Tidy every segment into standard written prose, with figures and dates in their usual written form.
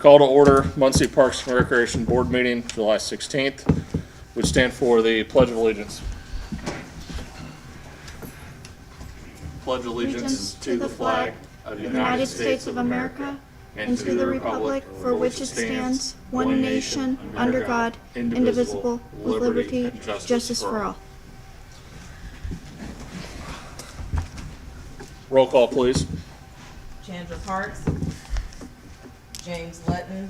Call to order Muncie Parks and Recreation Board meeting, July 16th. Would stand for the Pledge of Allegiance. Pledge allegiance to the flag of the United States of America and to the republic for which it stands, one nation, under God, indivisible, with liberty and justice for all. Roll call, please. Chandra Parks, James Letton,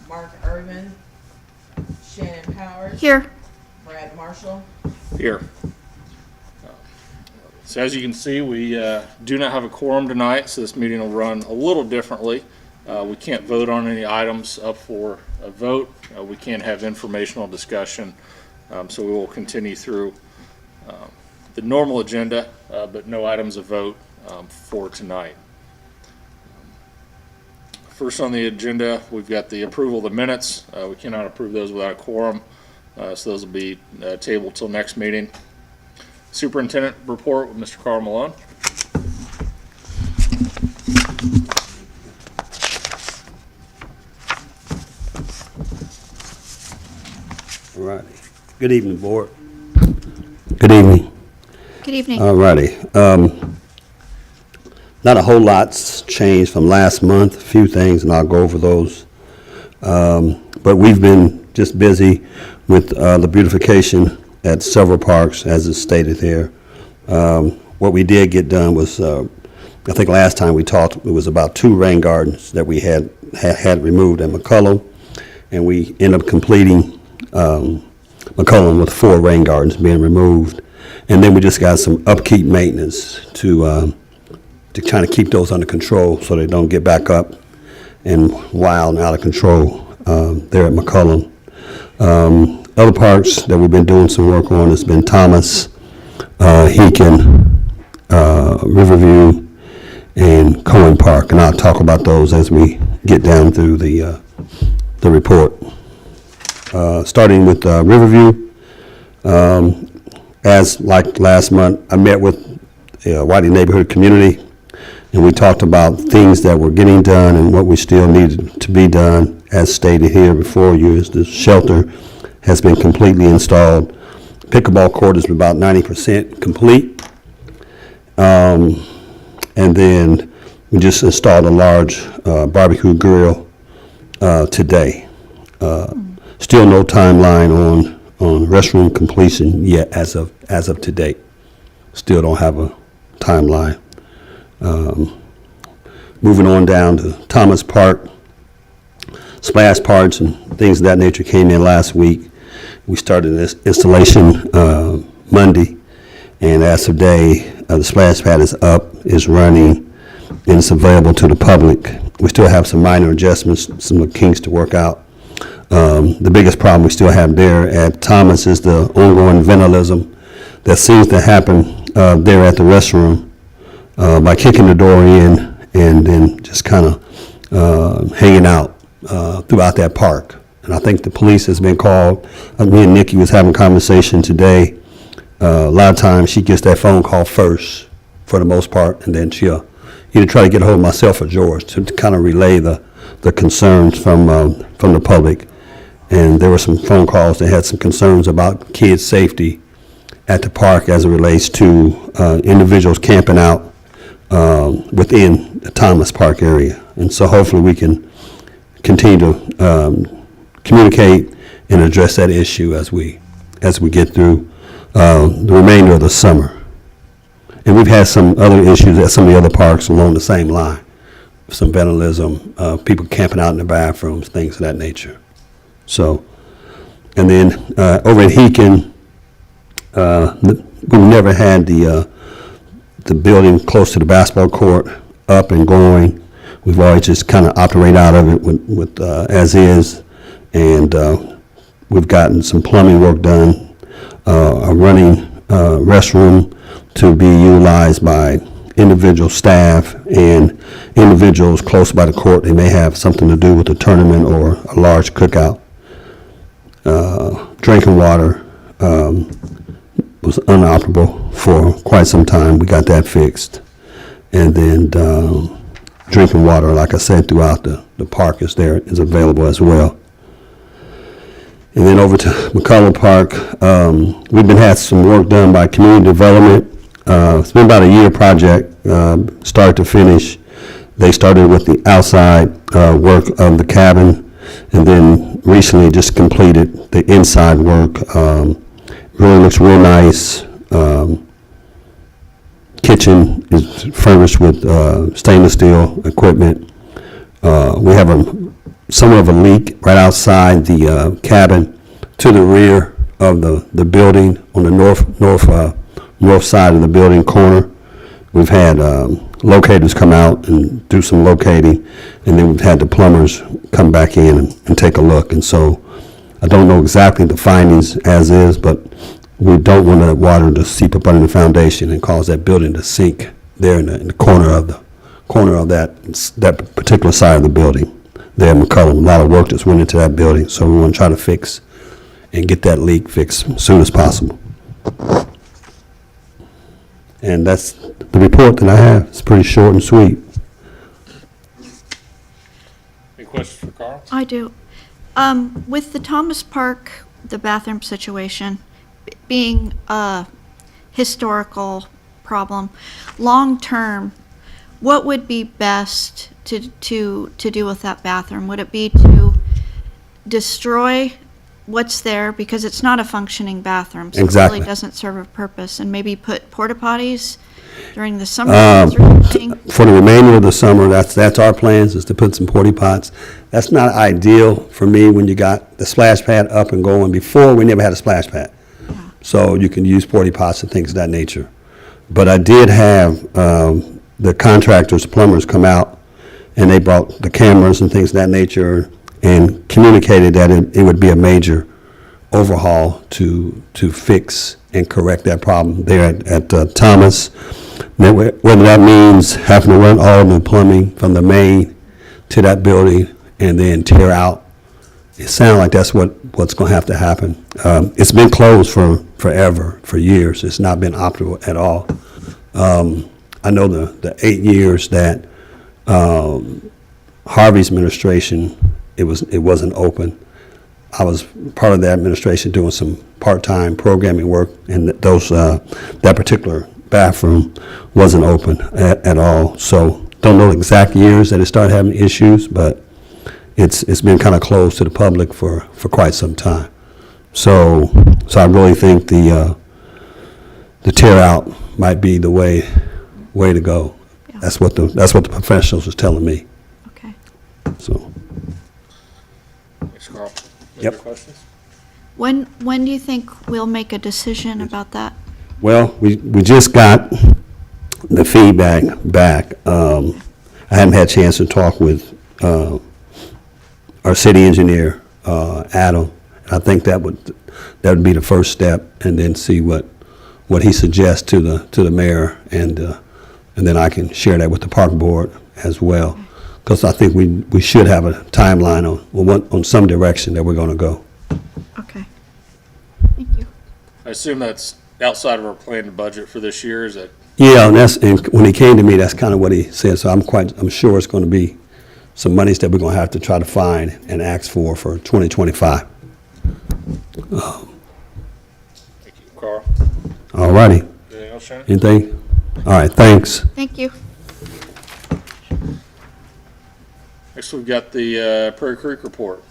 Mark Irvin, Shannon Powers, Here. Brad Marshall. Here. So as you can see, we do not have a quorum tonight, so this meeting will run a little differently. We can't vote on any items up for a vote. We can't have informational discussion, so we will continue through the normal agenda, but no items of vote for tonight. First on the agenda, we've got the approval of the minutes. We cannot approve those without a quorum, so those will be tabled till next meeting. Superintendent report with Mr. Carl Malone. All righty. Good evening, board. Good evening. Good evening. All righty. Not a whole lot's changed from last month, a few things, and I'll go over those. But we've been just busy with the beautification at several parks, as is stated here. What we did get done was, I think last time we talked, it was about 2 rain gardens that we had removed at McCullum, and we ended up completing McCullum with 4 rain gardens being removed. And then we just got some upkeep maintenance to kind of keep those under control so they don't get back up and wild and out of control there at McCullum. Other parks that we've been doing some work on has been Thomas, Heakin, Riverview, and Cohen Park, and I'll talk about those as we get down through the report. Starting with Riverview, as like last month, I met with the Whitey neighborhood community, and we talked about things that were getting done and what we still needed to be done. As stated here before you, is the shelter has been completely installed. Pickleball court is about 90% complete. And then we just installed a large barbecue grill today. Still no timeline on restroom completion yet as of today. Still don't have a timeline. Moving on down to Thomas Park, splash parts and things of that nature came in last week. We started this installation Monday, and as of today, the splash pad is up, is running, and it's available to the public. We still have some minor adjustments, some kinks to work out. The biggest problem we still have there at Thomas is the ongoing vandalism that seems to happen there at the restroom by kicking the door in and then just kind of hanging out throughout that park. And I think the police has been called. Me and Nikki was having a conversation today. A lot of times she gets that phone call first for the most part, and then she'll either try to get a hold of myself or George to kind of relay the concerns from the public. And there were some phone calls that had some concerns about kids' safety at the park as it relates to individuals camping out within the Thomas Park area. And so hopefully we can continue to communicate and address that issue as we get through the remainder of the summer. And we've had some other issues at some of the other parks along the same line. Some vandalism, people camping out in the bathrooms, things of that nature. So, and then over at Heakin, we've never had the building close to the basketball court up and going. We've always just kind of operate out of it with as is, and we've gotten some plumbing work done, a running restroom to be utilized by individual staff and individuals close by the court. They may have something to do with the tournament or a large cookout. Drinking water was inoperable for quite some time. We got that fixed. And then drinking water, like I said, throughout the park is available as well. And then over to McCullough Park, we've had some work done by community development. It's been about a year project, start to finish. They started with the outside work of the cabin, and then recently just completed the inside work. Really looks real nice. Kitchen is furnished with stainless steel equipment. We have somewhat of a leak right outside the cabin to the rear of the building on the north side of the building corner. We've had locators come out and do some locating, and then we've had the plumbers come back in and take a look. And so I don't know exactly the findings as is, but we don't want the water to seep up under the foundation and cause that building to sink there in the corner of that particular side of the building there in McCullough. A lot of work just went into that building, so we want to try to fix and get that leak fixed as soon as possible. And that's the report that I have. It's pretty short and sweet. Any questions for Carl? I do. With the Thomas Park, the bathroom situation being a historical problem, long-term, what would be best to do with that bathroom? Would it be to destroy what's there because it's not a functioning bathroom, so Exactly. it really doesn't serve a purpose, and maybe put porta potties during the summer months or something? For the remainder of the summer, that's our plans, is to put some porta pots. That's not ideal for me when you got the splash pad up and going. Before, we never had a splash pad. So you can use porta pots and things of that nature. But I did have the contractors, plumbers come out, and they brought the cameras and things of that nature and communicated that it would be a major overhaul to fix and correct that problem there at Thomas. Now, whether that means having to run all the plumbing from the main to that building and then tear out, it sounds like that's what's going to have to happen. It's been closed forever, for years. It's not been optimal at all. I know the 8 years that Harvey's administration, it wasn't open. I was part of the administration doing some part-time programming work, and that particular bathroom wasn't open at all. So don't know the exact years that it started having issues, but it's been kind of closed to the public for quite some time. So I really think the tear out might be the way to go. Yeah. That's what the professionals was telling me. Okay. So Thanks, Carl. Any Yep. other questions? When do you think we'll make a decision about that? well, we just got the feedback back. I haven't had a chance to talk with our city engineer, Adam. I think that would be the first step, and then see what he suggests to the mayor, and then I can share that with the park board as well, because I think we should have a timeline on some direction that we're going to go. Okay. Thank you. I assume that's outside of our planned budget for this year, is that? Yeah, and when he came to me, that's kind of what he said. So I'm sure it's going to be some monies that we're going to have to try to find and ask for 2025. Thank you, Carl. All righty. Anything else, Shannon? Anything? All right, thanks. Thank you. Next, we've got the Prairie Creek report.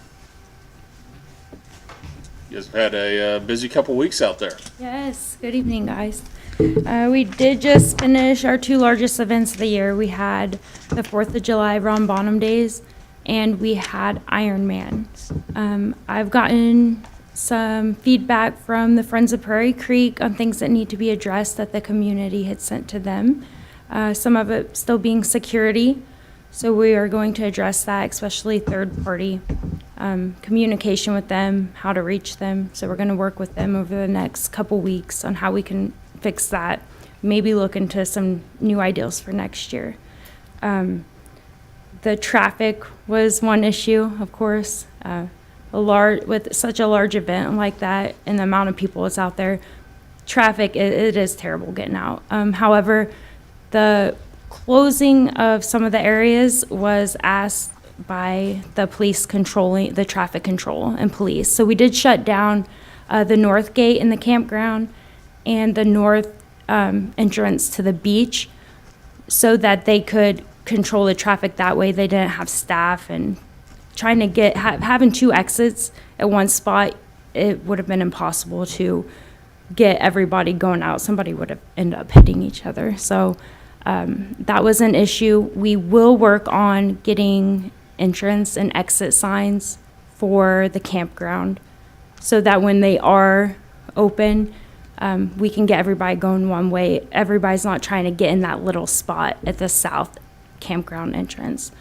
You guys have had a busy couple weeks out there. Yes, good evening, guys. We did just finish our two largest events of the year. We had the 4th of July Ron Bonham Days, and we had Ironman. I've gotten some feedback from the Friends of Prairie Creek on things that need to be addressed that the community had sent to them. Some of it still being security, so we are going to address that, especially third-party communication with them, how to reach them. So we're going to work with them over the next couple weeks on how we can fix that, maybe look into some new ideas for next year. The traffic was one issue, of course. With such a large event like that and the amount of people that's out there, traffic, it is terrible getting out. However, the closing of some of the areas was asked by the police controlling, the traffic control and police. So we did shut down the north gate in the campground and the north entrance to the beach so that they could control the traffic that way. They didn't have staff, and trying to get, having two exits at one spot, it would have been impossible to get everybody going out. Somebody would have ended up hitting each other. So that was an issue. We will work on getting entrance and exit signs for the campground so that when they are open, we can get everybody going one way. Everybody's not trying to get in that little spot at the south campground entrance.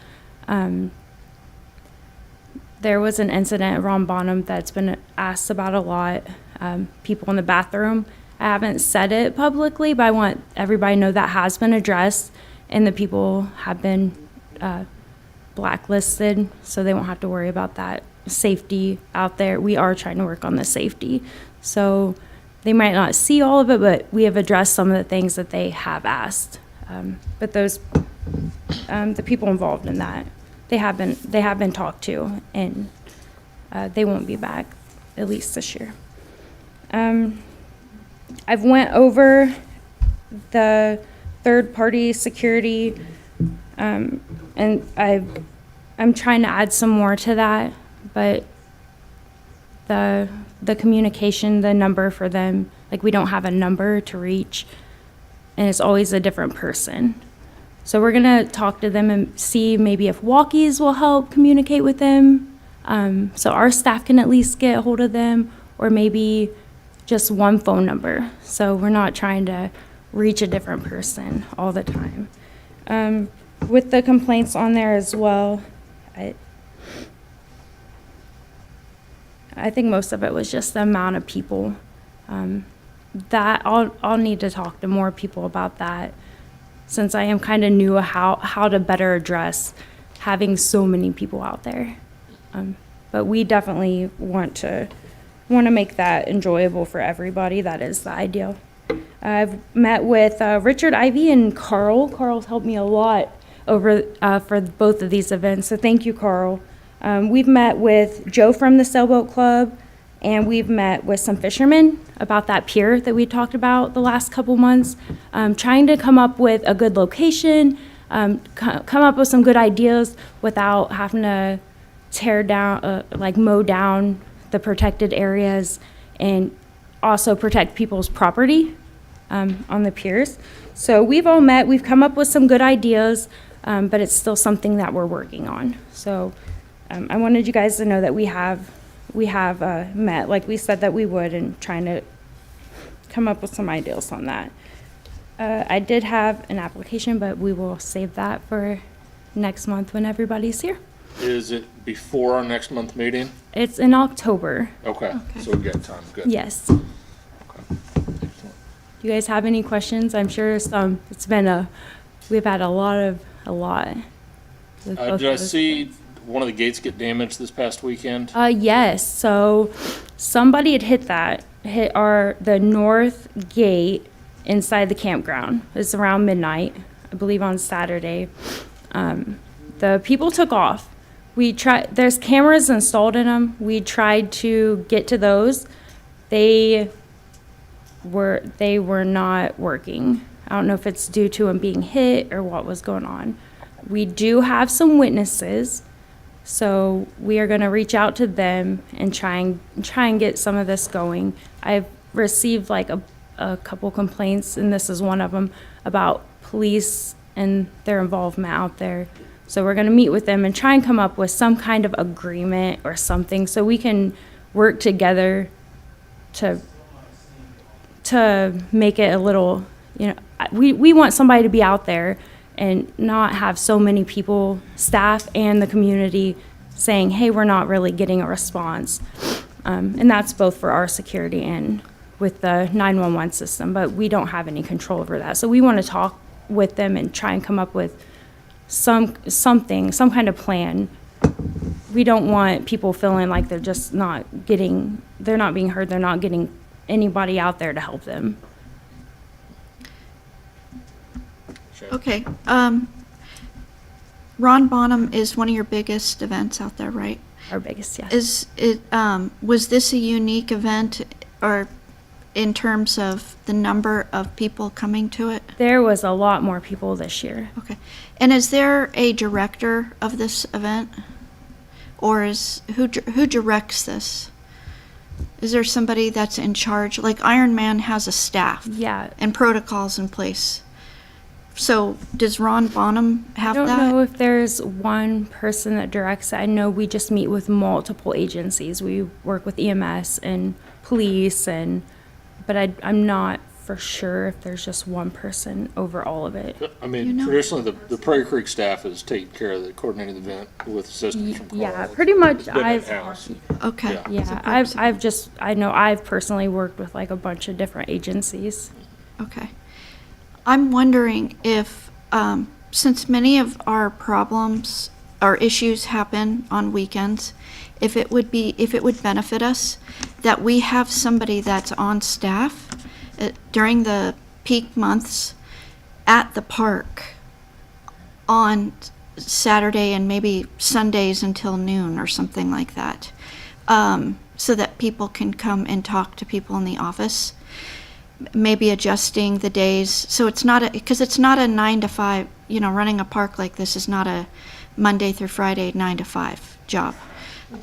There was an incident at Ron Bonham that's been asked about a lot. People in the bathroom. I haven't said it publicly, but I want everybody to know that has been addressed, and the people have been blacklisted, so they won't have to worry about that. Safety out there. We are trying to work on the safety. So they might not see all of it, but we have addressed some of the things that they have asked. But those, the people involved in that, they have been talked to, and they won't be back, at least this year. I've went over the third-party security, and I'm trying to add some more to that, but the communication, the number for them, like, we don't have a number to reach, and it's always a different person. So we're gonna talk to them and see maybe if walkies will help communicate with them, so our staff can at least get a hold of them, or maybe just one phone number. So we're not trying to reach a different person all the time. With the complaints on there as well, I think most of it was just the amount of people. That I'll need to talk to more people about that, since I am kind of new how to better address having so many people out there. But we definitely want to make that enjoyable for everybody. That is the ideal. I've met with Richard Ivy and Carl. Carl's helped me a lot over for both of these events, so thank you, Carl. We've met with Joe from the Sailboat Club, and we've met with some fishermen about that pier that we talked about the last couple months, trying to come up with a good location, come up with some good ideas without having to tear down, mow down the protected areas, and also protect people's property on the piers. So we've all met, we've come up with some good ideas, but it's still something that we're working on. So I wanted you guys to know that we have met like we said that we would, and trying to come up with some ideas on that. I did have an application, but we will save that for next month when everybody's here. Is it before our next month meeting? It's in October. Okay, so we've got time, good. Yes. Okay. You guys have any questions? I'm sure we've had a lot. with both Did I of those see things. one of the gates get damaged this past weekend? Yes, so somebody had hit the north gate inside the campground. It's around midnight, I believe on Saturday. The people took off. There's cameras installed in them. We tried to get to those. They were not working. I don't know if it's due to them being hit or what was going on. We do have some witnesses, so we are going to reach out to them and try and get some of this going. I've received like a couple complaints, and this is one of them, about police and their involvement out there. So we're going to meet with them and try and come up with some kind of agreement or something so we can work together to make it a little, we want somebody to be out there and not have so many people, staff and the community, saying, hey, we're not really getting a response. And that's both for our security and with the 911 system, but we don't have any control over that. So we want to talk with them and try and come up with some kind of plan. We don't want people feeling like they're just not being heard, they're not getting anybody out there to help them. Shannon. Okay, Ron Bonham is one of your biggest events out there, right? Our biggest, yes. Is it, was this a unique event, or in terms of the number of people coming to it? There was a lot more people this year. Okay. And is there a director of this event? Or who directs this? Is there somebody that's in charge? Like Iron Man has a staff Yeah. and protocols in place. So does Ron Bonham have I that? don't know if there's one person that directs it. I know we just meet with multiple agencies. We work with EMS and police, but I'm not for sure if there's just one person over all of it. I mean, You know- traditionally, the Prairie Creek staff is taking care of the coordinating the event with assistance from Carl. Yeah, pretty much. It's been in-house. Okay. Yeah. So Yeah, perhaps- I know I've personally worked with like a bunch of different agencies. Okay. I'm wondering if, since many of our problems, our issues happen on weekends, if it would benefit us that we have somebody that's on staff during the peak months at the park on Saturday and maybe Sundays until noon or something like that, so that people can come and talk to people in the office. Maybe adjusting the days, so it's not because it's not a 9 to 5, running a park like this is not a Monday through Friday 9 to 5 job,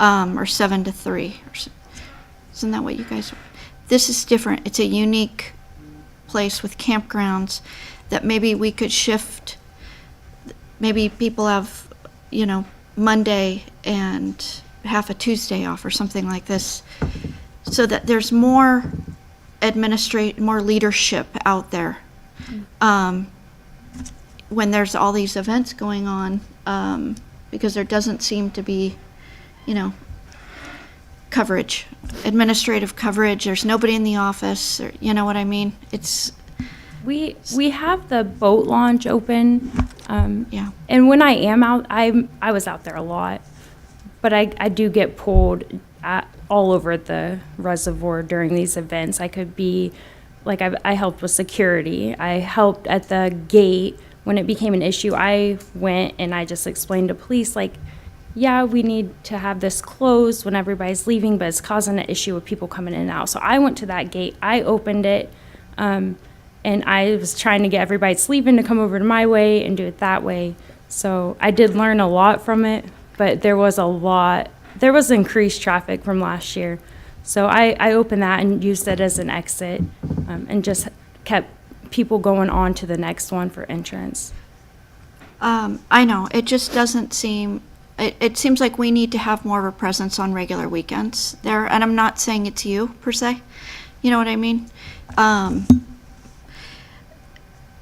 or 7 to 3. Isn't that what you guys, this is different. It's a unique place with campgrounds that maybe we could shift. Maybe people have, Monday and half a Tuesday off or something like this, so that there's more more leadership out there. When there's all these events going on, because there doesn't seem to be, coverage, administrative coverage. There's nobody in the office, or, you know what I mean? It's, We have the boat launch open, yeah. and when I am out, I was out there a lot, but I do get pulled all over the reservoir during these events. I could be, like, I helped with security. I helped at the gate when it became an issue. I went and I just explained to police, like, yeah, we need to have this closed when everybody's leaving, but it's causing an issue with people coming in and out. So I went to that gate, I opened it, and I was trying to get everybody that's leaving to come over to my way and do it that way. So I did learn a lot from it, but there was increased traffic from last year. So I opened that and used it as an exit, and just kept people going on to the next one for entrance. I know, it just doesn't seem, it seems like we need to have more of a presence on regular weekends there, and I'm not saying it's you, per se. You know what I mean?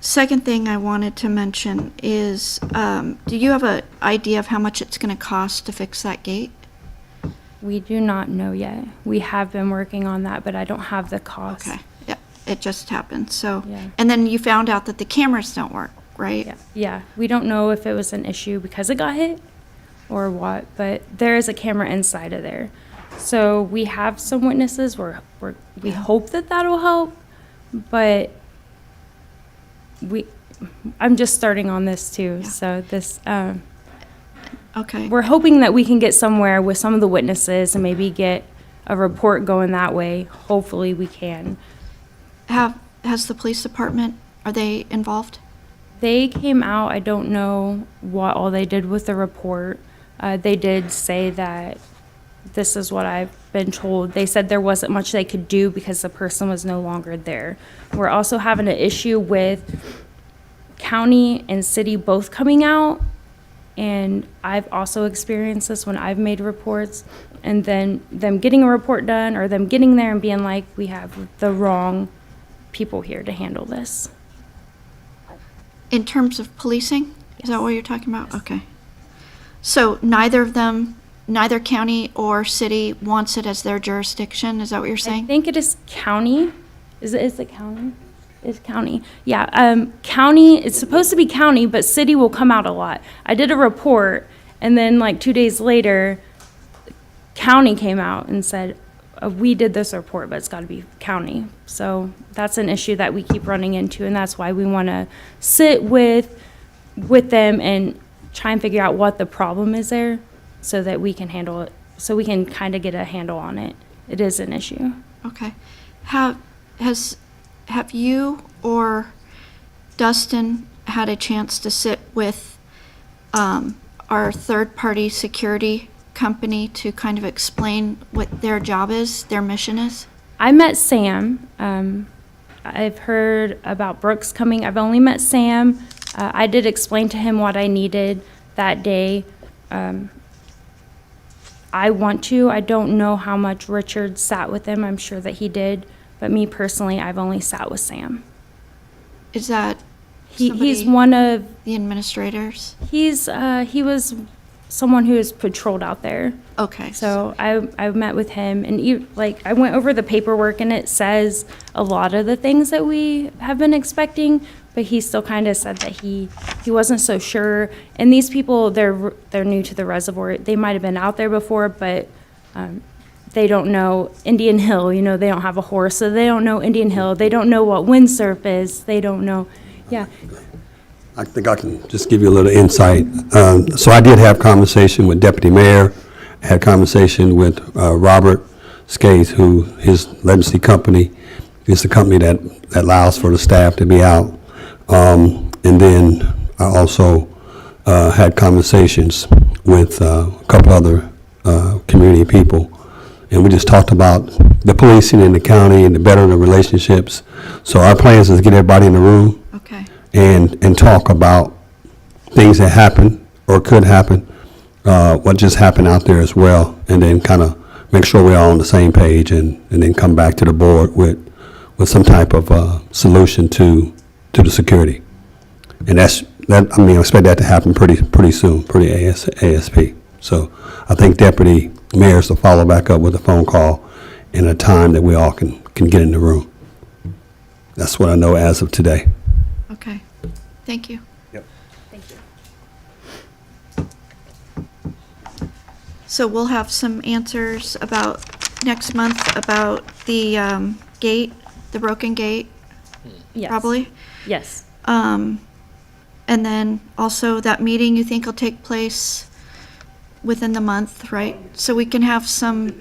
Second thing I wanted to mention is, do you have an idea of how much it's gonna cost to fix that gate? We do not know yet. We have been working on that, but I don't have the cost. Okay, yeah, it just happened, so. Yeah. And then you found out that the cameras don't work, right? Yeah, we don't know if it was an issue because it got hit or what, but there is a camera inside of there. So we have some witnesses. We hope that that'll help, but I'm just starting on this too. Yeah. So this, Okay. we're hoping that we can get somewhere with some of the witnesses and maybe get a report going that way. Hopefully we can. Has the police department, are they involved? They came out, I don't know what all they did with the report. They did say that this is what I've been told. They said there wasn't much they could do because the person was no longer there. We're also having an issue with county and city both coming out. And I've also experienced this when I've made reports, and then them getting a report done or them getting there and being like, we have the wrong people here to handle this. In terms of policing? Is that what you're talking about? Okay. So neither of them, neither county or city wants it as their jurisdiction? Is that what you're I saying? think it is county. Is it county? It's county. Yeah, county, it's supposed to be county, but city will come out a lot. I did a report, and then like 2 days later, county came out and said, we did this report, but it's got to be county. So that's an issue that we keep running into, and that's why we want to sit with them and try and figure out what the problem is there so that we can handle it, so we can kind of get a handle on it. It is an issue. Okay. Have you or Dustin had a chance to sit with our third-party security company to kind of explain what their job is, their mission is? I met Sam. I've heard about Brooks coming. I've only met Sam. I did explain to him what I needed that day. I don't know how much Richard sat with him. I'm sure that he did. But me personally, I've only sat with Sam. Is that He's somebody- one of, the administrators? he was someone who has patrolled out there. Okay. So I met with him, and I went over the paperwork, and it says a lot of the things that we have been expecting, but he still kind of said that he wasn't so sure. And these people, they're new to the reservoir. They might have been out there before, but they don't know Indian Hill. You know, they don't have a horse, so they don't know Indian Hill. They don't know what windsurf is. They don't know. Yeah. I think I can just give you a little insight. So I did have conversation with Deputy Mayor, had conversation with Robert Skates, who his Legacy Company is the company that allows for the staff to be out. And then I also had conversations with a couple other community people. And we just talked about the policing in the county and the better the relationships. So our plans is to get everybody in the room Okay. and talk about things that happen or could happen, what just happened out there as well, and then kind of make sure we're all on the same page and then come back to the board with some type of solution to the security. And I expect that to happen pretty soon, pretty ASP. So I think Deputy Mayors will follow back up with a phone call in a time that we all can get in the room. That's what I know as of today. Okay. Thank you. Yep. Thank you. So we'll have some answers about next month about the gate, the broken gate, Yes. probably. Yes. And then also that meeting you think will take place within the month, right? So we can have some,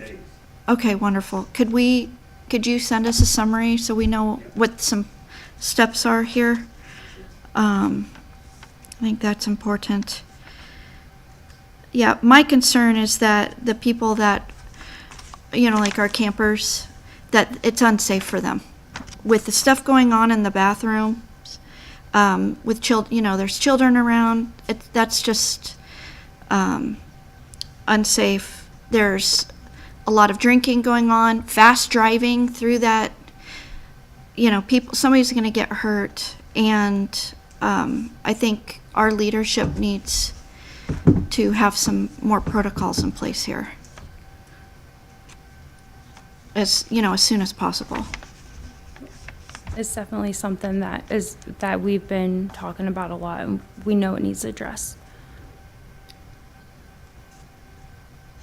okay, wonderful. Could you send us a summary so we know what some steps are here? I think that's important. Yeah, my concern is that the people that, like our campers, that it's unsafe for them. With the stuff going on in the bathrooms, with there's children around, that's just unsafe. There's a lot of drinking going on, fast driving through that, somebody's gonna get hurt. And I think our leadership needs to have some more protocols in place here. As soon as possible. It's definitely something that we've been talking about a lot, and we know it needs addressed.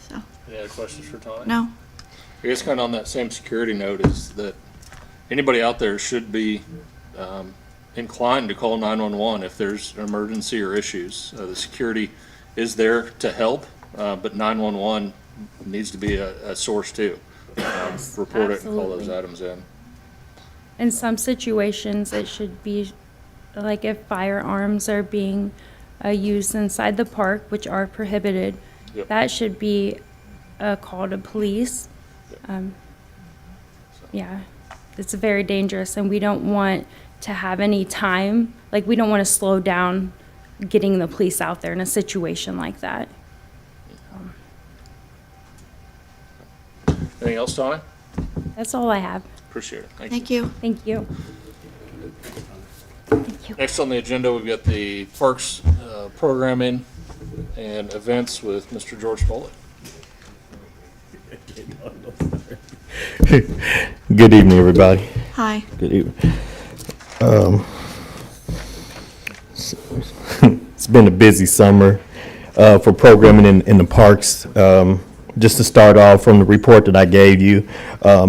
So, Any other questions for Tony? no, I guess kind of on that same security note is that anybody out there should be inclined to call 911 if there's an emergency or issues. The security is there to help, but 911 needs to be a source too. Report it and call those Absolutely. items in. In some situations, it should be, like if firearms are being used inside the park, which are prohibited, Yep. that should be a call to police. Yeah, it's very dangerous, and we don't want to have any time, we don't want to slow down getting the police out there in a situation like that. Anything else, Tony? That's all I have. Appreciate it. thank you. Thank you. Next on the agenda, we've got the parks programming and events with Mr. George Foley. Good evening, everybody. Hi. Good evening. It's been a busy summer for programming in the parks. just to start off from the report that I gave you,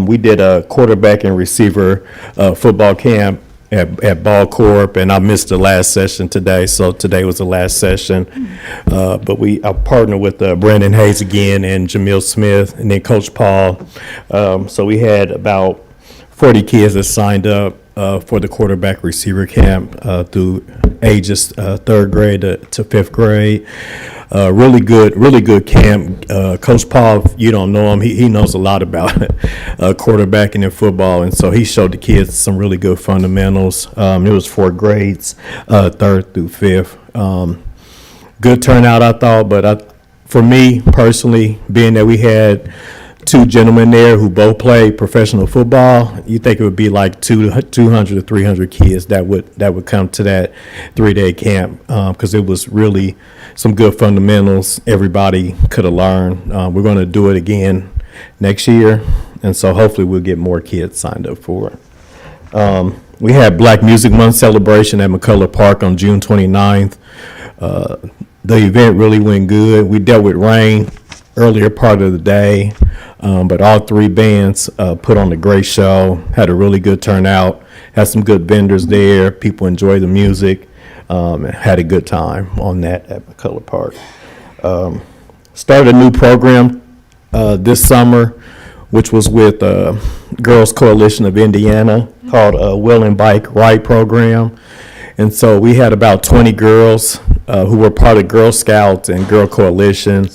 we did a quarterback and receiver football camp at Ball Corp, and I missed the last session today, so today was the last session. But I partnered with Brandon Hayes again and Jamil Smith, and then Coach Paul. So we had about 40 kids that signed up for the quarterback receiver camp through ages 3rd grade to 5th grade. Really good camp. Coach Paul, if you don't know him, he knows a lot about quarterbacking in football, and so he showed the kids some really good fundamentals. It was 4 grades, 3rd through 5th. Good turnout, I thought, but for me personally, being that we had 2 gentlemen there who both played professional football, you think it would be like 200 to 300 kids that would come to that 3-day camp, because it was really some good fundamentals everybody could have learned. We're going to do it again next year, and so hopefully we'll get more kids signed up for it. We had Black Music Month celebration at McCullough Park on June 29th. The event really went good. We dealt with rain earlier part of the day, but all 3 bands put on a great show, had a really good turnout, had some good vendors there, people enjoyed the music, had a good time on that at McCullough Park. Started a new program this summer, which was with Girls Coalition of Indiana, called Will and Bike Ride Program. And so we had about 20 girls who were part of Girl Scouts and Girl Coalition.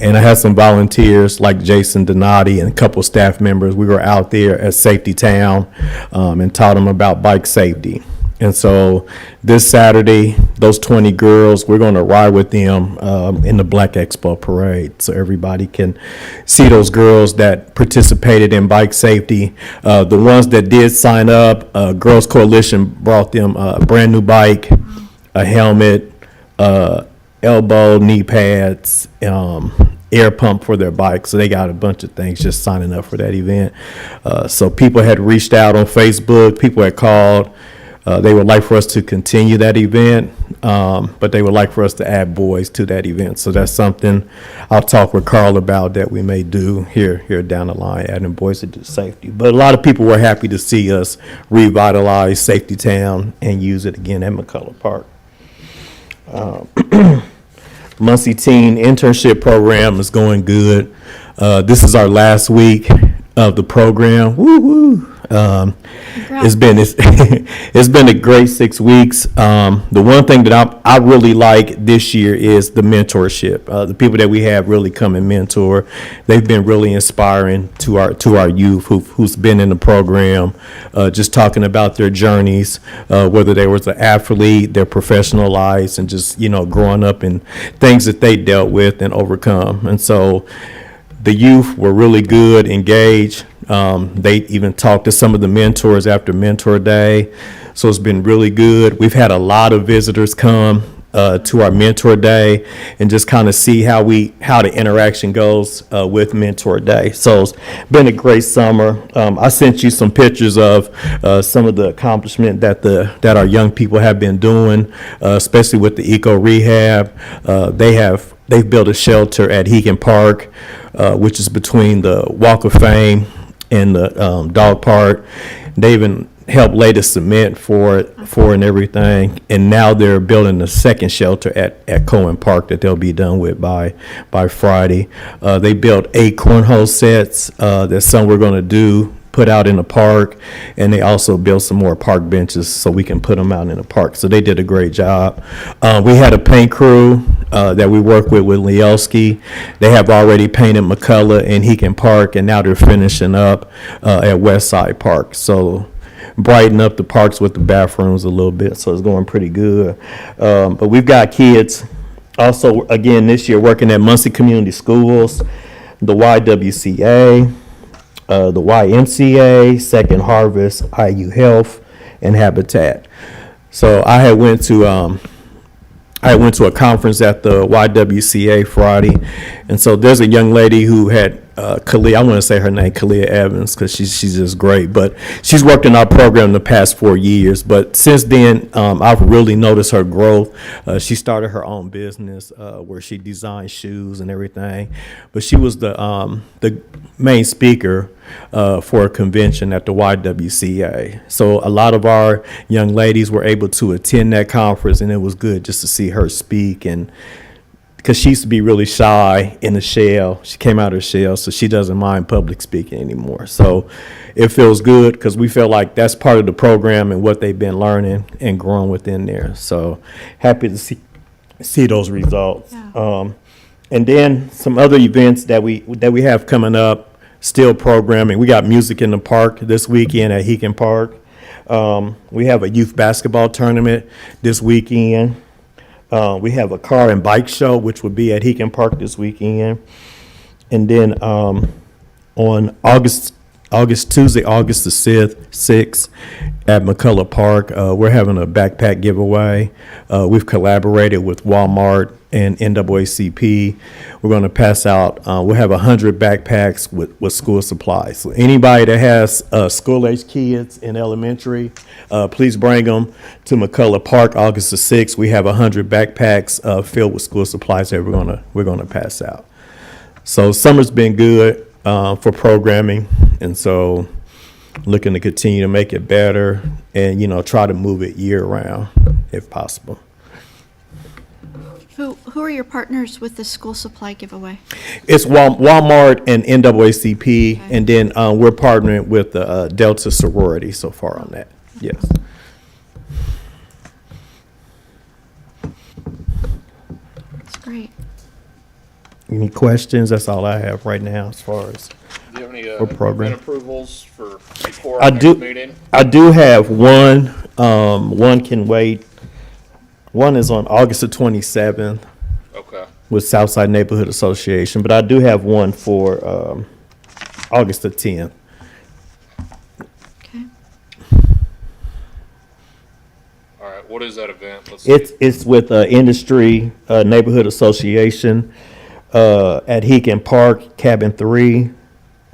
And I had some volunteers like Jason Donati and a couple staff members. We were out there at Safety Town and taught them about bike safety. And so this Saturday, those 20 girls, we're going to ride with them in the Black Expo Parade, so everybody can see those girls that participated in bike safety. The ones that did sign up, Girls Coalition brought them a brand new bike, a helmet, elbow, knee pads, air pump for their bike. So they got a bunch of things just signing up for that event. So people had reached out on Facebook, people had called. They would like for us to continue that event, but they would like for us to add boys to that event. So that's something I'll talk with Carl about that we may do here down the line, adding boys to do safety. But a lot of people were happy to see us revitalize Safety Town and use it again at McCullough Park. Muncie Teen Internship Program is going good. This is our last week of the program. Woo woo! It's been a great 6 weeks. The one thing that I really like this year is the mentorship. The people that we have really come and mentor. They've been really inspiring to our youth who's been in the program. Just talking about their journeys, whether they was an athlete, their professional lives, and just growing up and things that they dealt with and overcome. And so the youth were really good, engaged. They even talked to some of the mentors after Mentor Day. So it's been really good. We've had a lot of visitors come to our Mentor Day and just kind of see how the interaction goes with Mentor Day. So it's been a great summer. I sent you some pictures of some of the accomplishment that our young people have been doing, especially with the Eco Rehab. They've built a shelter at Hegan Park, which is between the Walk of Fame and the dog park. They even helped lay the cement for it and everything. And now they're building a second shelter at Cohen Park that they'll be done with by Friday. They built 8 cornhole sets that some we're going to put out in the park, and they also built some more park benches so we can put them out in the park. So they did a great job. We had a paint crew that we work with Leoski. They have already painted McCullough and Hegan Park, and now they're finishing up at Westside Park. So brighten up the parks with the bathrooms a little bit, so it's going pretty good. But we've got kids also, again, this year working at Muncie Community Schools, the YWCA, the YMCA, Second Harvest, IU Health, and Habitat. So I went to a conference at the YWCA Friday, and so there's a young lady who had Kalia, I want to say her name, Kalia Evans, because she's just great. But she's worked in our program the past 4 years. But since then, I've really noticed her growth. She started her own business where she designed shoes and everything. But she was the main speaker for a convention at the YWCA. So a lot of our young ladies were able to attend that conference, and it was good just to see her speak. And because she used to be really shy in the shell. She came out of her shell, so she doesn't mind public speaking anymore. So it feels good because we feel like that's part of the program and what they've been learning and growing within there. So happy to see those results. Yeah. And then some other events that we have coming up, still programming. We got music in the park this weekend at Heacon Park. We have a youth basketball tournament this weekend. We have a car and bike show, which will be at Heacon Park this weekend. And then on Tuesday, August the 6th, at McCullough Park, we're having a backpack giveaway. We've collaborated with Walmart and NAACP. We're going to pass out, we'll have 100 backpacks with school supplies. So anybody that has school-age kids in elementary, please bring them to McCullough Park, August the 6th. We have 100 backpacks filled with school supplies that we're gonna pass out. So summer's been good for programming, and so looking to continue to make it better and, try to move it year-round if possible. Who are your partners with the school supply giveaway? It's Walmart and NAACP, and then we're partnering with the Delta sorority so far on that. Yes. That's great. Any questions? That's all I have right now as far as. Do you have any For program. event approvals for before I our do- next meeting? I do have one. One can wait. One is on August the 27th Okay. with Southside Neighborhood Association, but I do have one for August the 10th. Okay. All right. What is that event? Let's see. It's with Industry Neighborhood Association at Heacon Park, Cabin 3,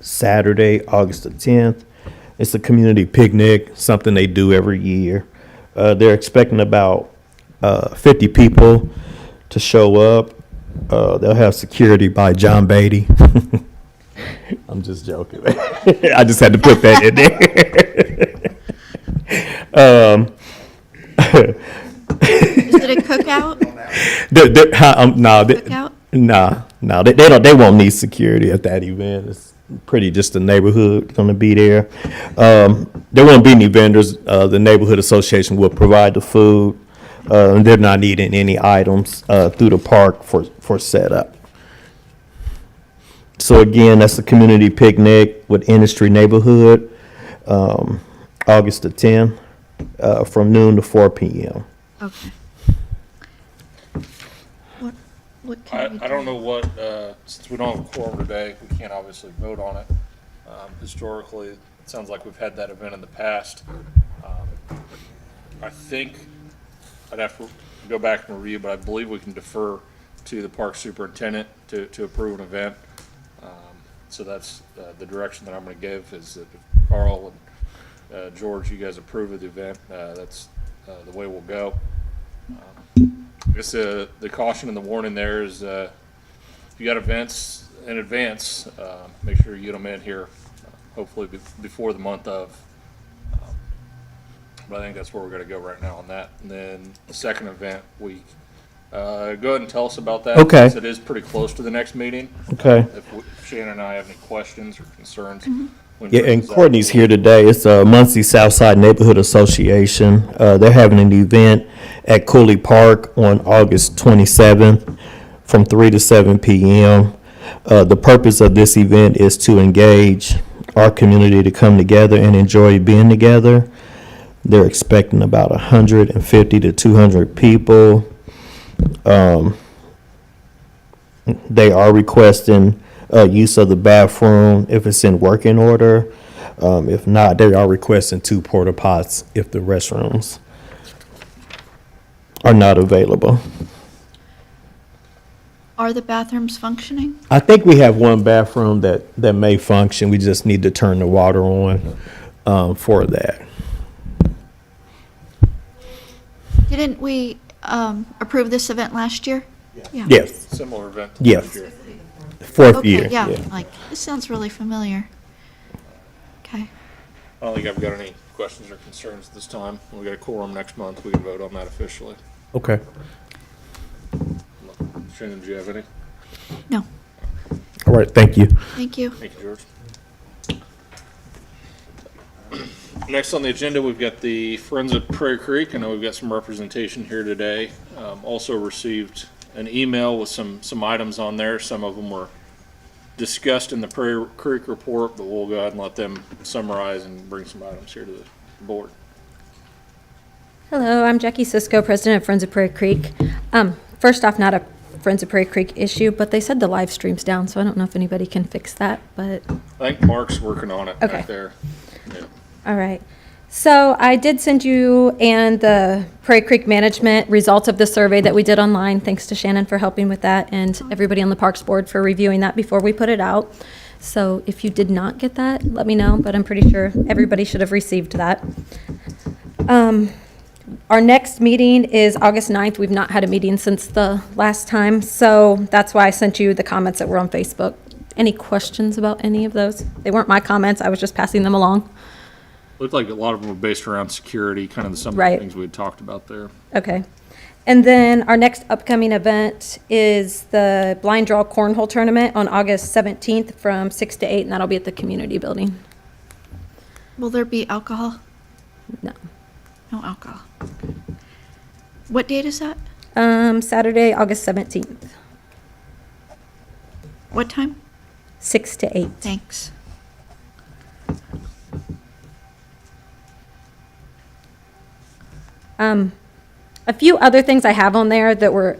Saturday, August the 10th. It's a community picnic, something they do every year. They're expecting about 50 people to show up. They'll have security by John Beatty. I'm just joking. I just had to put that in there. Is it a cookout? No, they won't need security at that event. It's pretty just the neighborhood going to be there. There won't be any vendors. The neighborhood association will provide the food. They're not needing any items through the park for setup. So again, that's a community picnic with Industry Neighborhood, August the 10th, from noon to 4 p.m. Okay. What I can we don't know what, since we don't have a quorum today, we can't obviously vote on it. Historically, it sounds like we've had that event in the past. I think I'd have to go back and review, but I believe we can defer to the park superintendent to approve an event. So that's the direction that I'm going to give is that if Carl and George, you guys approve of the event, that's the way we'll go. I guess the caution and the warning there is if you got events in advance, make sure you get them in here, hopefully before the month of. But I think that's where we're going to go right now on that. And then the second event week, go ahead and tell us about that. Okay. Since it is pretty close to the next meeting. Okay. If Shannon and I have any questions or concerns. when Yeah, Chris and is out. Courtney's here today. It's Muncie Southside Neighborhood Association. They're having an event at Cooley Park on August 27th from 3 to 7 p.m. The purpose of this event is to engage our community to come together and enjoy being together. They're expecting about 150 to 200 people. They are requesting use of the bathroom if it's in working order. If not, they are requesting 2 porta pots if the restrooms are not available. Are the bathrooms functioning? I think we have one bathroom that may function. We just need to turn the water on for that. Didn't we approve this event last year? Yeah. Yes, Similar event to Yes. last year. fourth Okay, year. yeah, like, this sounds really familiar. Okay. I don't think I've got any questions or concerns at this time. We got a quorum next month. We can vote on that officially. Okay. Shannon, do you have any? No, All right, thank you. thank you. Thank you, George. Next on the agenda, we've got the Friends of Prairie Creek. I know we've got some representation here today. Also received an email with some items on there. Some of them were discussed in the Prairie Creek report, but we'll go ahead and let them summarize and bring some items here to the board. Hello, I'm Jackie Cisco, President of Friends of Prairie Creek. First off, not a Friends of Prairie Creek issue, but they said the live stream's down, so I don't know if anybody can fix that, but, I think Mark's working on it Okay. back there. Yeah. all right. So I did send you and the Prairie Creek Management results of the survey that we did online. Thanks to Shannon for helping with that and everybody on the Parks Board for reviewing that before we put it out. So if you did not get that, let me know, but I'm pretty sure everybody should have received that. Our next meeting is August 9th. We've not had a meeting since the last time, so that's why I sent you the comments that were on Facebook. Any questions about any of those? They weren't my comments, I was just passing them along. Looked like a lot of them were based around security, kind of some of the Right. things we had talked about there. Okay. And then our next upcoming event is the Blind Draw Cornhole Tournament on August 17th from 6 to 8, and that'll be at the community building. Will there be alcohol? No. No alcohol. What date is that? Saturday, August 17th, What time? 6 to 8. Thanks. A few other things I have on there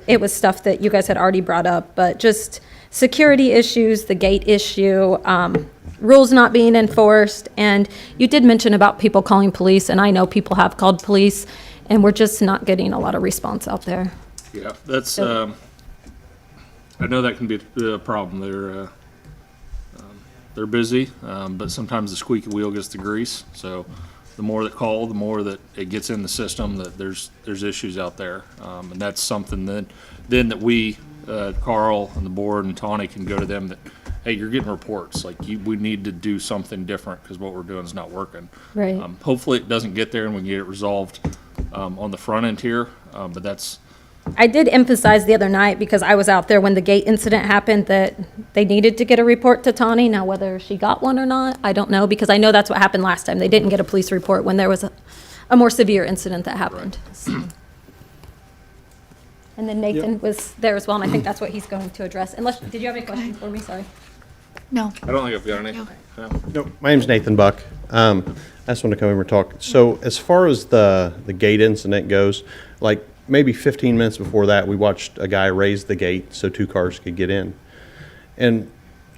it was stuff that you guys had already brought up, but just security issues, the gate issue, rules not being enforced, and you did mention about people calling police, and I know people have called police, and we're just not getting a lot of response out there. Yeah, that's, So- I know that can be a problem. They're busy, but sometimes the squeaky wheel gets the grease. So the more that call, the more that it gets in the system, that there's issues out there. And that's something that we, Carl and the board and Tawny can go to them that, hey, you're getting reports, like we need to do something different because what we're doing is not working. Right. Hopefully it doesn't get there and we can get it resolved, on the front end here, but that's, I did emphasize the other night, because I was out there when the gate incident happened, that they needed to get a report to Tawny. Now, whether she got one or not, I don't know, because I know that's what happened last time. They didn't get a police report when there was a more severe incident that happened. So. And then Nathan was there as well, and I think that's what he's going to address. Unless, did you have any questions for me? Sorry. No. I don't think I've got any. No. Yeah. No, my name's Nathan Buck. I just want to come over and talk. So as far as the gate incident goes, like maybe 15 minutes before that, we watched a guy raise the gate so 2 cars could get in. And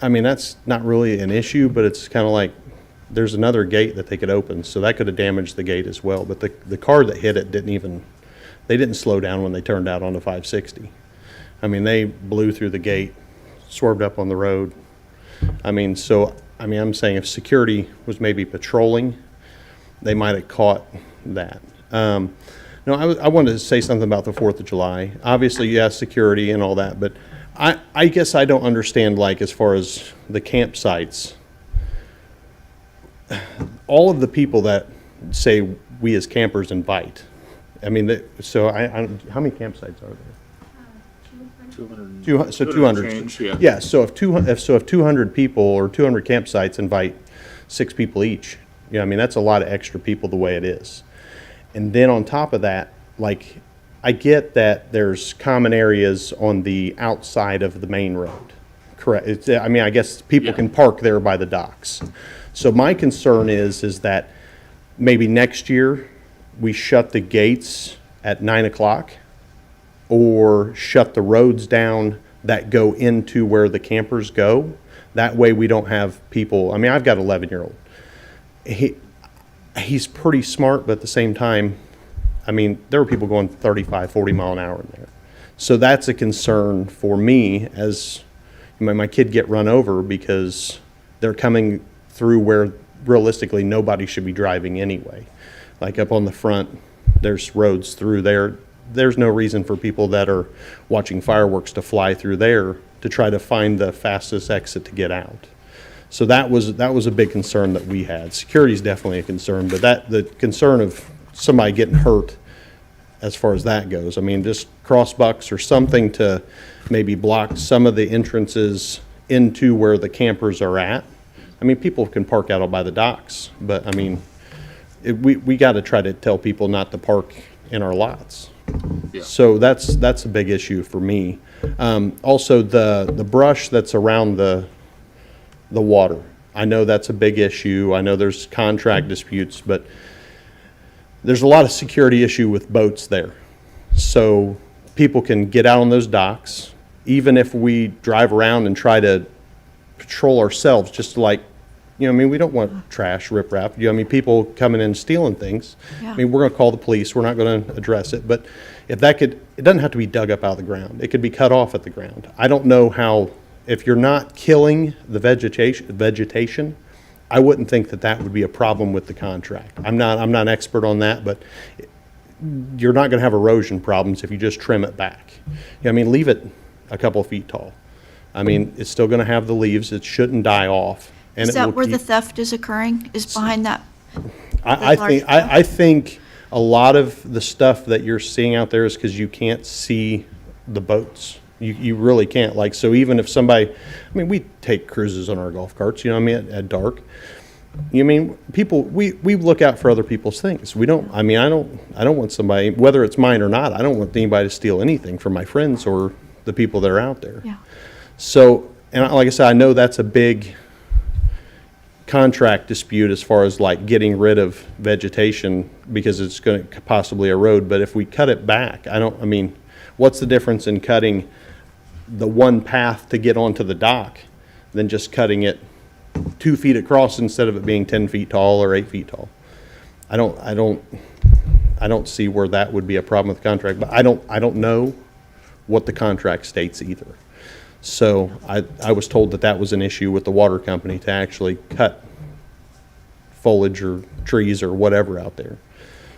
I mean, that's not really an issue, but it's kind of like there's another gate that they could open, so that could have damaged the gate as well. But the car that hit it they didn't slow down when they turned out onto 560. I mean, they blew through the gate, swerved up on the road. I'm saying if security was maybe patrolling, they might have caught that. No, I wanted to say something about the 4th of July. Obviously, yes, security and all that, but I guess I don't understand, like, as far as the campsites, all of the people that say we as campers invite. I mean, how many campsites are there? 200. 200. Change, yeah. Yeah, so if 200 people or 200 campsites invite 6 people each, I mean, that's a lot of extra people the way it is. And then on top of that, like, I get that there's common areas on the outside of the main road. Correct. I guess people Yeah. can park there by the docks. So my concern is that maybe next year we shut the gates at 9 o'clock or shut the roads down that go into where the campers go. That way we don't have people, I mean, I've got an 11-year-old. He's pretty smart, but at the same time, I mean, there were people going 35, 40 mile an hour in there. So that's a concern for me as my kid get run over because they're coming through where realistically nobody should be driving anyway. Like up on the front, there's roads through there. There's no reason for people that are watching fireworks to fly through there to try to find the fastest exit to get out. So that was a big concern that we had. Security is definitely a concern, but the concern of somebody getting hurt as far as that goes. I mean, just crossbucks or something to maybe block some of the entrances into where the campers are at. I mean, people can park out by the docks, but I mean, we got to try to tell people not to park in our lots. Yeah. So that's a big issue for me. Also, the brush that's around the water. I know that's a big issue. I know there's contract disputes, but there's a lot of security issue with boats there. So people can get out on those docks, even if we drive around and try to patrol ourselves, just like, I mean, we don't want trash, riprap. I mean, people coming in stealing things. Yeah. I mean, we're going to call the police. We're not going to address it. But if that it doesn't have to be dug up out of the ground. It could be cut off at the ground. I don't know how, if you're not killing the vegetation, I wouldn't think that would be a problem with the contract. I'm not an expert on that, but you're not going to have erosion problems if you just trim it back. I mean, leave it a couple of feet tall. I mean, it's still going to have the leaves. It shouldn't die off. And Is it will that where the keep- theft is occurring, is behind that? I think a lot of the stuff that you're seeing out there is because you can't see the boats. You really can't. Like, so even if somebody, I mean, we take cruises on our golf carts, I mean, at dark. You mean, people, we look out for other people's things. We don't, I mean, I don't want somebody, whether it's mine or not, I don't want anybody to steal anything from my friends or the people that are out there. Yeah. So, and like I said, I know that's a big contract dispute as far as like getting rid of vegetation because it's going to possibly erode. But if we cut it back, I mean, what's the difference in cutting the one path to get onto the dock than just cutting it 2 feet across instead of it being 10 feet tall or 8 feet tall? I don't see where that would be a problem with the contract, but I don't know what the contract states either. So I was told that was an issue with the water company to actually cut foliage or trees or whatever out there.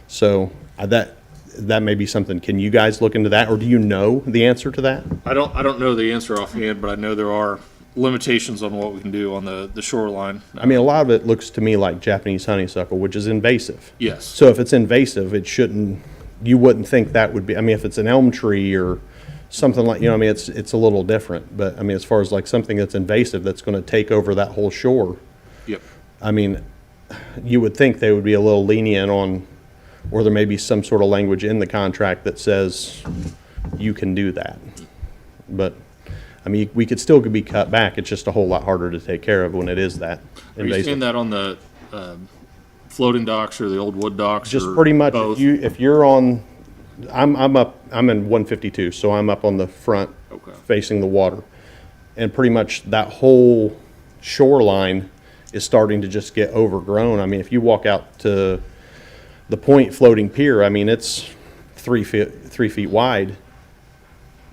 So that may be something. Can you guys look into that, or do you know the answer to that? I don't know the answer offhand, but I know there are limitations on what we can do on the shoreline. I mean, a lot of it looks to me like Japanese honeysuckle, which is invasive. Yes. So if it's invasive, you wouldn't think that would be, I mean, if it's an elm tree or something like, I mean, it's a little different. But I mean, as far as like something that's invasive, that's going to take over that whole shore, Yep. I mean, you would think they would be a little lenient on, or there may be some sort of language in the contract that says you can do that. But, I mean, we could still be cut back. It's just a whole lot harder to take care of when it is that Are you seeing invasive. that on the floating docks or the old wood docks? Just or pretty much, both? if you're on, I'm in 152, so I'm up on the front Okay. facing the water. And pretty much that whole shoreline is starting to just get overgrown. I mean, if you walk out to the Point floating pier, I mean, it's 3 feet wide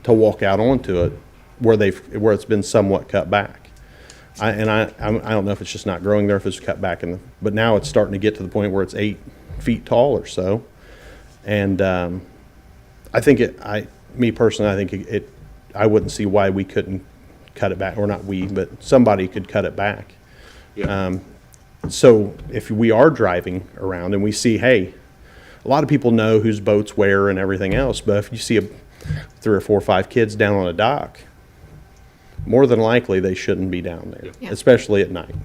to walk out onto it where it's been somewhat cut back. I don't know if it's just not growing there, if it's cut back but now it's starting to get to the point where it's 8 feet tall or so. And I think me personally, I think I wouldn't see why we couldn't cut it back, or not we, but somebody could cut it back. Yeah. So if we are driving around and we see, hey, a lot of people know whose boats where and everything else, but if you see 3 or 4 or 5 kids down on a dock, more than likely they shouldn't be down there, Yeah. especially at night.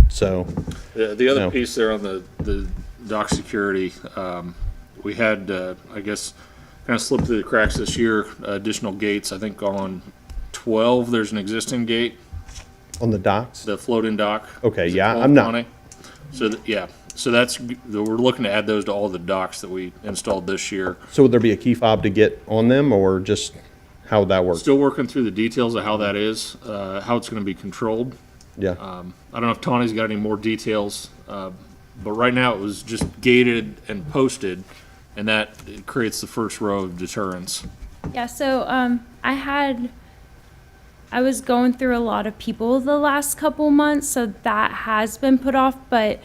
So, The other No. piece there on the dock security, we had, I guess, kind of slipped through the cracks this year, additional gates. I think on 12, there's an existing gate, on the docks, the floating dock. Okay, Is it yeah, called, I'm not- Connie? So, yeah, so we're looking to add those to all the docks that we installed this year. so would there be a key fob to get on them, or just how would that work? Still working through the details of how that is, how it's gonna be controlled. Yeah, I don't know if Tawny's got any more details, but right now it was just gated and posted, and that creates the first row of deterrence. Yeah, so I was going through a lot of people the last couple months, so that has been put off, but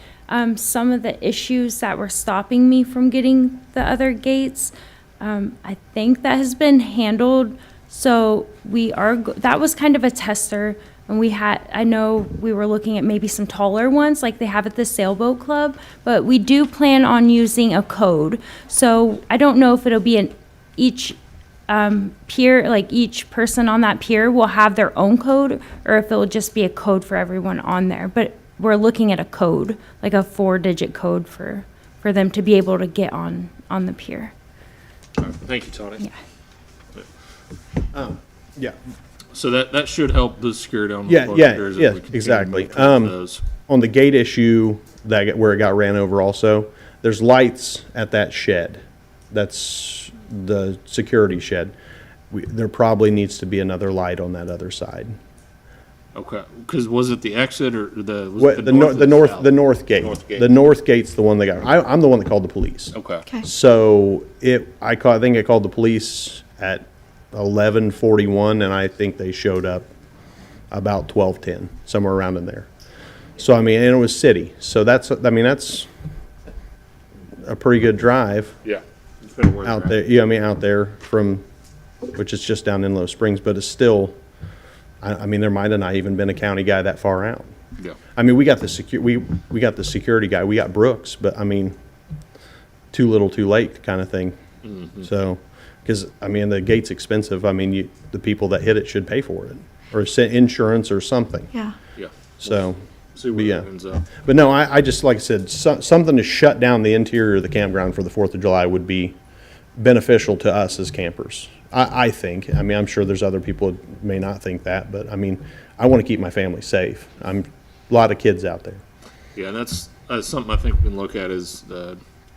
some of the issues that were stopping me from getting the other gates, I think that has been handled. So that was kind of a tester, and I know we were looking at maybe some taller ones like they have at the Sailboat Club, but we do plan on using a code. So I don't know if it'll be each pier, like each person on that pier will have their own code, or if it'll just be a code for everyone on there. But we're looking at a code, like a 4-digit code for them to be able to get on the pier. Thank you, Tony. Yeah. Yeah. So that should help the security on the Yeah, boat yeah, piers as yeah, we continue to exactly. move towards those. On the gate issue where it got ran over also, there's lights at that shed. That's the security shed. There probably needs to be another light on that other side. Okay, because was it the exit or was What, it the north or south? north gate. North gate. The north gate's the one that got, I'm the one that called the police. Okay. Okay. So I think I called the police at 11:41, and I think they showed up about 12:10, somewhere around in there. So, I mean, and it was city, so that's a pretty good drive Yeah. Depending where out they're there, yeah, I mean, out there from, which is just down in Low Springs, but it's still, I mean, there might have not even been a county guy that far out. at. Yeah. I mean, we got the security guy, we got Brooks, but I mean, too little, too late kind of thing. So, because, I mean, the gate's expensive. I mean, the people that hit it should pay for it, or insurance or something. Yeah. Yeah. So, See but where yeah. that ends up. But no, I just, like I said, something to shut down the interior of the campground for the 4th of July would be beneficial to us as campers. I think. I mean, I'm sure there's other people that may not think that, but I mean, I want to keep my family safe. A lot of kids out there. Yeah, that's something I think we can look at is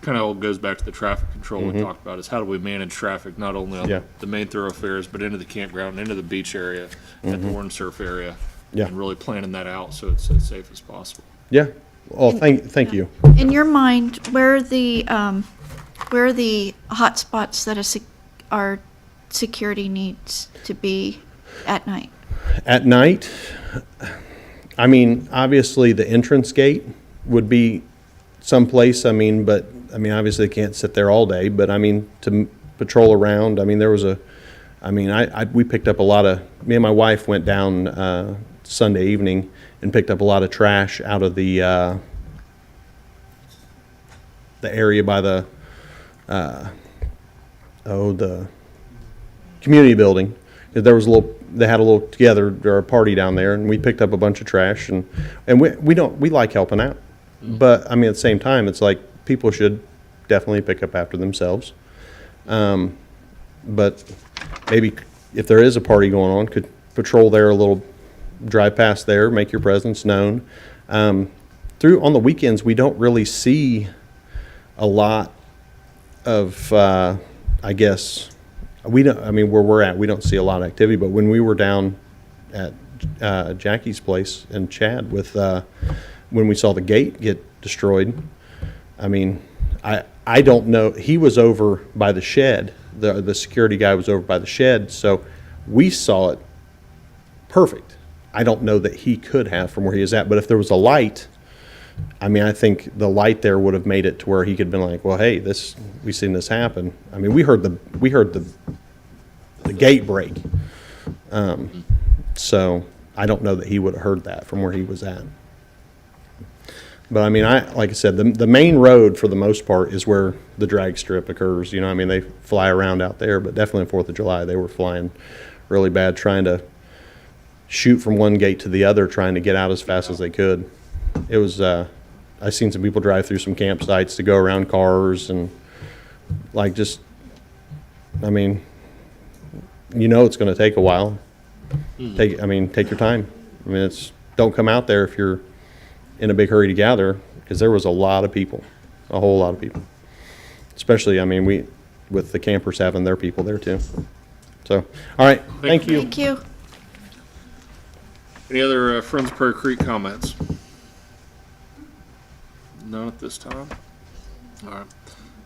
kind of all goes back to the traffic control we talked about is how do we manage traffic not only on Yeah. the main thoroughfares but into the campground, into the beach area, at the orange surf area, Yeah. and really planning that out so it's as safe as possible. Yeah. Well, thank you. In your mind, where are the hot spots that our security needs to be at night? At night, I mean, obviously the entrance gate would be someplace, I mean, but, I mean, obviously they can't sit there all day, but I mean, to patrol around, I mean, we picked up me and my wife went down, Sunday evening and picked up a lot of trash out of the area by the community building. They had a little together, or a party down there, and we picked up a bunch of trash, and we like helping out. But, I mean, at the same time, it's like, people should definitely pick up after themselves. But maybe if there is a party going on, could patrol there a little, drive past there, make your presence known. On the weekends, we don't really see a lot of, I guess, where we're at, we don't see a lot of activity, but when we were down at Jackie's place in Chad when we saw the gate get destroyed, I mean, I don't know, he was over by the shed, the security guy was over by the shed, so we saw it perfect. I don't know that he could have from where he is at, but if there was a light, I mean, I think the light there would have made it to where he could have been like, well, hey, we seen this happen. I mean, we heard the gate break. So I don't know that he would have heard that from where he was at. But I mean, like I said, the main road for the most part is where the drag strip occurs. You know, I mean, they fly around out there, but definitely on 4th of July, they were flying really bad, trying to shoot from one gate to the other, trying to get out as fast as they could. It was, I seen some people drive through some campsites to go around cars and like I mean, it's going to take a while. Take your time. I mean, don't come out there if you're in a big hurry to gather, because there was a lot of people, a whole lot of people. Especially, I mean, with the campers having their people there too. So, all right, thank you. Thank you. Any other Friends of Prairie Creek comments? None at this time. All right.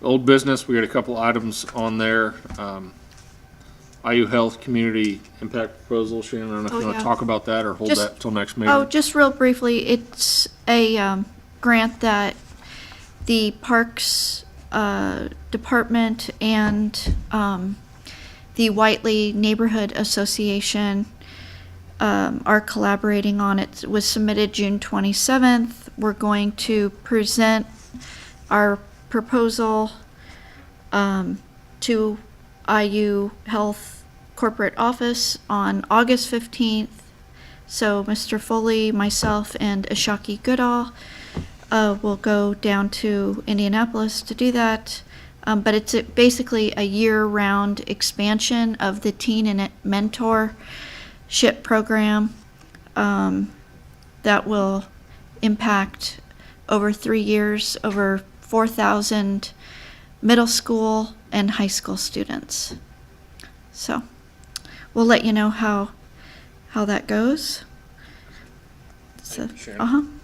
Old business, we had a couple items on there. IU Health Community Impact Proposal. Shannon, I don't know if Oh, you want to yeah. talk about that or hold Just- that till next meeting. Oh, just real briefly, it's a grant that the Parks Department and the Whiteley Neighborhood Association are collaborating on. It was submitted June 27th. We're going to present our proposal to IU Health Corporate Office on August 15th. So Mr. Foley, myself, and Ashaki Goodall will go down to Indianapolis to do that. But it's basically a year-round expansion of the Teen and Mentorship program that will impact over 3 years, over 4,000 middle school and high school students. So we'll let you know how that goes. So, Thank you, Shannon.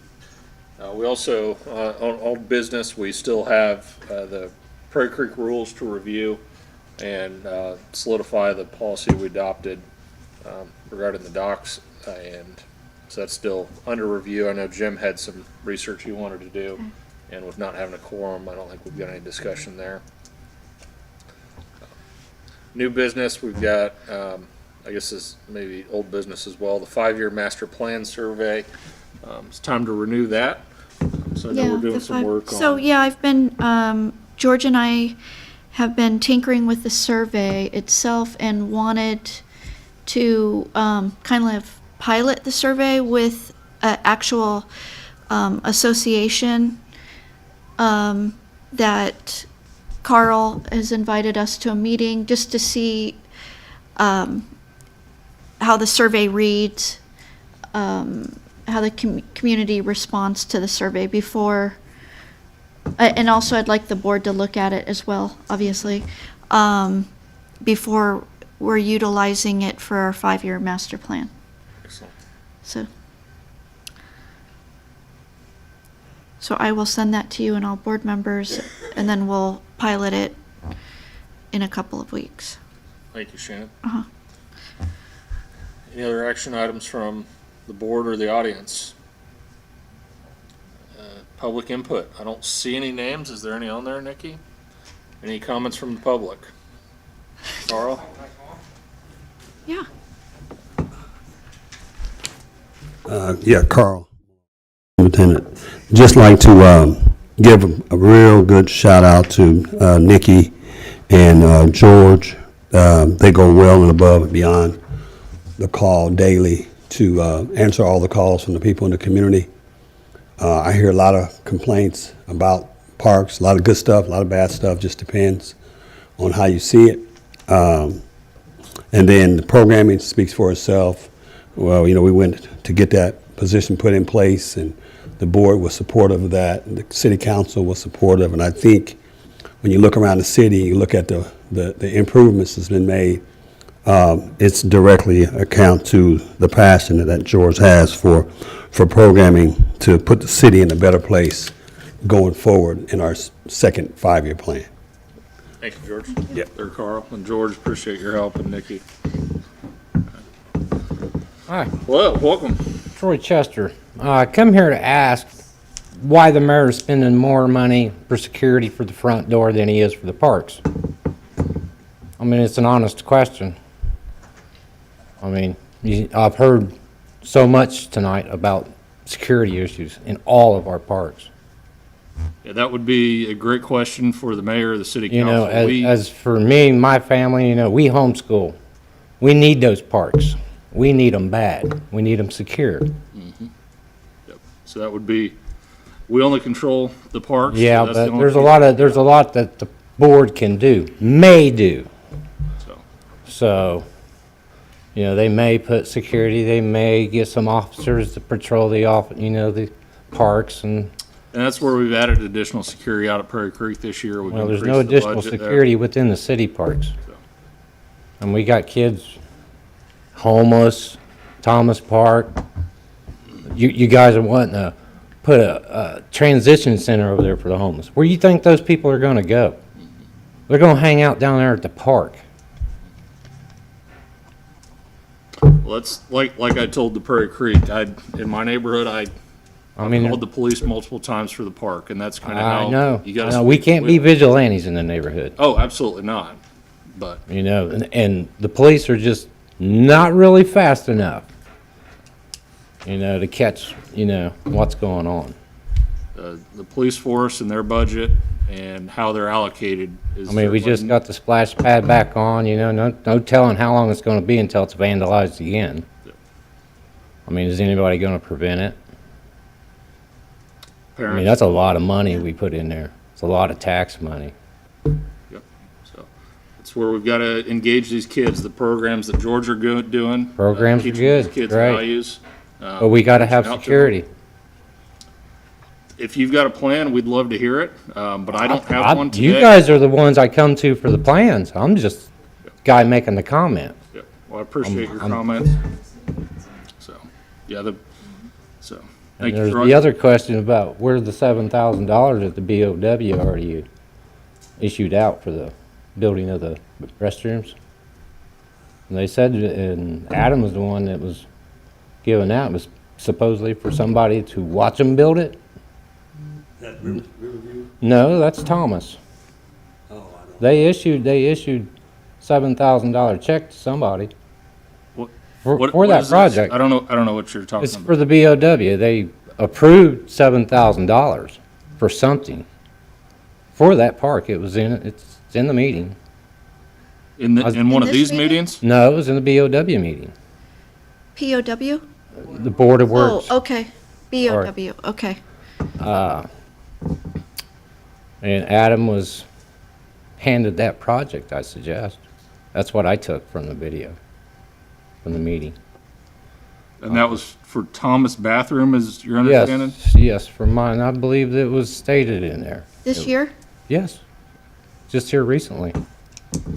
We also, on old business, we still have the Prairie Creek rules to review and solidify the policy we adopted regarding the docks. And so that's still under review. I know Jim had some research he wanted to do. And with not having a quorum, I don't think we've got any discussion there. New business, we've got, I guess this may be old business as well, the 5-year master plan survey. It's time to renew that. So I know we're doing some work on. So, yeah, I've been, George and I have been tinkering with the survey itself and wanted to kind of pilot the survey with an actual association that Carl has invited us to a meeting just to see how the survey reads, how the community responds to the survey before, and also I'd like the board to look at it as well, obviously, before we're utilizing it for our 5-year master plan. Excellent. So I will send that to you and all board members, and then we'll pilot it in a couple of weeks. Thank you, Shannon. Uh-huh. Any other action items from the board or the audience? Public input. I don't see any names. Is there any on there, Nikki? Any comments from the public? Carl? Yeah. Yeah, Carl, Lieutenant. Just like to give a real good shout out to Nikki and George. They go well and above and beyond the call daily to answer all the calls from the people in the community. I hear a lot of complaints about parks, a lot of good stuff, a lot of bad stuff, just depends on how you see it. And then the programming speaks for itself. Well, you know, we went to get that position put in place, and the board was supportive of that, and the city council was supportive, and I think when you look around the city, you look at the improvements that's been made, it's directly account to the passion that George has for programming to put the city in a better place going forward in our second 5-year plan. Thank you, George. Yep. There, Carl. And George, appreciate your help, and Nikki. Hi, Well, welcome. Troy Chester. I come here to ask why the mayor is spending more money for security for the front door than he is for the parks. I mean, it's an honest question. I mean, I've heard so much tonight about security issues in all of our parks. Yeah, that would be a great question for the mayor of the city You council. know, as for me, my family, you know, we homeschool. We need those parks. We need them bad. We need them secure. So that would be, we only control the parks. so Yeah, that's the but only there's a piece. there's a lot that the board can do, may do. So, So, you know, they may put security, they may get some officers to patrol the parks, and, And that's where we've added additional security out at Prairie Creek this year. We've well, there's no increased the additional budget there. security within the city parks. So, And we got kids homeless, Thomas Park. You guys are wanting to put a transition center over there for the homeless. Where do you think those people are gonna go? They're gonna hang out down there at the park. Well, that's like I told the Prairie Creek, in my neighborhood, I I've mean, called the police multiple times for the park, and that's kind of how. I know, You I gotta know, we speak can't be with- vigilantes in the neighborhood, Oh, absolutely not, but you know, and the police are just not really fast enough, you know, to catch, you know, what's going on. the police force and their budget and how they're allocated is. I mean, we just certainly- got the splash pad back on, you know, no telling how long it's gonna be until it's vandalized again. I mean, is anybody gonna prevent it? I mean, Parents, that's a lot of money we put in there. It's a lot of tax money. yep, so, it's where we've got to engage these kids, the programs that George are doing. Programs are teaching these good, kids right. values. But we gotta have reaching out to them. security. If you've got a plan, we'd love to hear it, but I don't have one today. You guys are the ones I come to for the plans. I'm just guy making the comment. Yep. Well, I appreciate your I'm- comments. So, yeah, so, And thank you, there's Troy. the other question about where the $7,000 that the BOW already issued out for the building of the restrooms. And they said, and Adam was the one that was giving out, was supposedly for somebody to watch them build it. No, that's Thomas. They issued $7,000 check to somebody What- for what that is this? project. I don't know what you're talking It's about. for the BOW. They approved $7,000 for something for that park. It's in the meeting. In one In of this these meeting? meetings? No, it was in the BOW meeting, POW? the Board of Oh, Works. okay. BOW, okay. And Adam was handed that project, I suggest. That's what I took from the video, from the meeting. And that was for Thomas bathroom, is your understanding? Yes, for mine. I believe it was stated in there. This year? Yes, just here recently,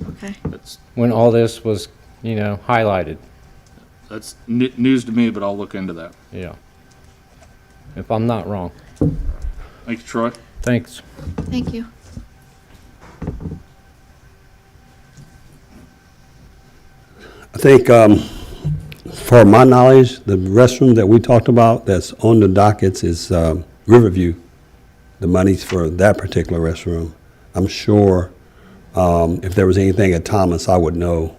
Okay. when all this was, you know, highlighted. That's news to me, but I'll look into that. Yeah. If I'm not wrong. Thank you, Troy. Thanks. Thank you. I think, for my knowledge, the restroom that we talked about that's on the dockets is Riverview. The money's for that particular restroom. I'm sure if there was anything at Thomas, I would know.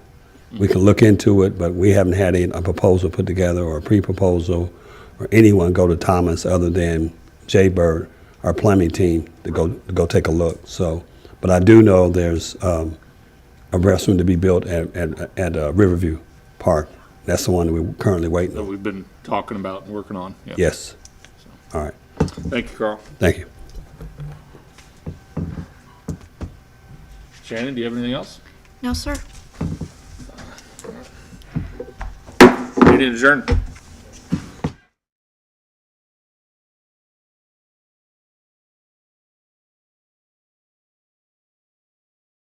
We can look into it, but we haven't had a proposal put together or a pre-proposal or anyone go to Thomas other than Jay Bird, our plumbing team, to go take a look. So, but I do know there's a restroom to be built at Riverview Park. That's the one that we're currently waiting That on. we've been talking about and working on. Yeah. Yes. All right. Thank you, Carl. Thank you. Shannon, do you have anything else? No, sir. Meeting adjourned.